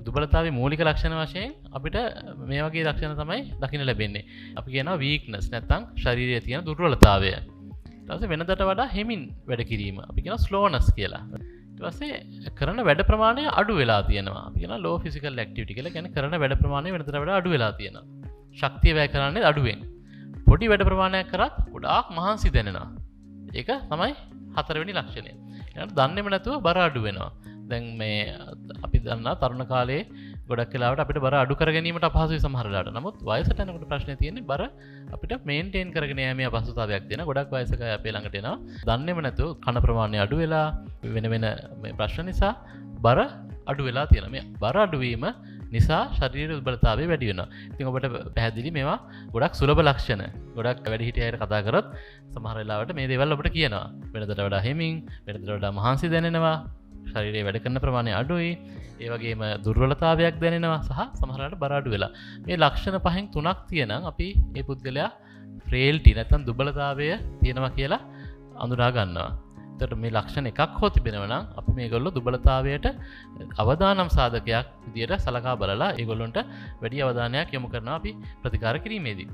දුබලතාවයේ මූලික ලක්ෂණ වශයෙන් අපිට මේ වගේ ලක්ෂණ තමයි දකින්න ලැබෙන්නේ. අපි කියනවා weakness නැත්නම් ශරීරයේ තියෙන දුර්වලතාවය. ඊට පස්සේ වෙනදට වඩා හෙමින් වැඩ කිරීම. අපි කියනවා slowness කියලා. ඊට පස්සේ කරන වැඩ ප්‍රමාණය අඩු වෙලා තියෙනවා. අපි කියනවා low physical activity කියලා. කියන්නේ කරන වැඩ ප්‍රමාණය වෙනදට වඩා අඩු වෙලා තියෙනවා. ශක්තිය වැය කරන්නේ අඩුවෙන්. පොඩි වැඩ ප්‍රමාණයක් කරත් ගොඩාක් මහන්සි දැනෙනවා. ඒක තමයි හතරවෙනි ලක්ෂණය. ඊළඟට දන්නේම නැතුව බර අඩු වෙනවා. දැන් මේ අපි දන්නා තරුණ කාලේ ගොඩක් වෙලාවට අපිට බර අඩු කර ගැනීමට අපහසුයි සමහර වෙලාවට. නමුත් වයසට යනකොට ප්‍රශ්නේ තියෙන්නේ බර අපිට මේන්ටේන් කරගෙන යෑමේ අපහසුතාවයක් දෙන ගොඩක් වයසක අය අපේ ළඟට එනවා. දන්නේම නැතුව කන ප්‍රමාණය අඩු වෙලා වෙන මේ ප්‍රශ්න නිසා බර අඩු වෙලා තියෙනවා. මේ බර අඩු වීම නිසා ශරීර දුර්බලතාවය වැඩි වෙනවා. ඉතින් ඔබට පැහැදිලි මේවා ගොඩක් සුලභ ලක්ෂණ. ගොඩක් වැඩිහිටිය අයට කතා කරොත් සමහර වෙලාවට මේ දේවල් ඔබට කියනවා. වෙනදට වඩා හෙමින්, වෙනදට වඩා මහන්සි දැනෙනවා. ශරීරයේ වැඩ කරන ප්‍රමාණය අඩුයි. ඒ වගේම දුර්වලතාවයක් දැනෙනවා සහ සමහර වෙලාවට බර අඩු වෙලා. මේ ලක්ෂණ පහෙන් තුනක් තියෙනම් අපි මේ පුද්ගලයා ෆ්‍රේල්ටි නැත්නම් දුබලතාවය තියෙනවා කියලා අඳුනා ගන්නවා. එතකොට මේ ලක්ෂණ එකක් හෝ තිබෙනවා නම් අපි මේගොල්ලෝ දුබලතාවයට අවදානම් සාධකයක් විදියට සලකා බලලා ඒගොල්ලන්ට වැඩි අවධානයක් යොමු කරනවා අපි ප්‍රතිකාර කිරීමේදී.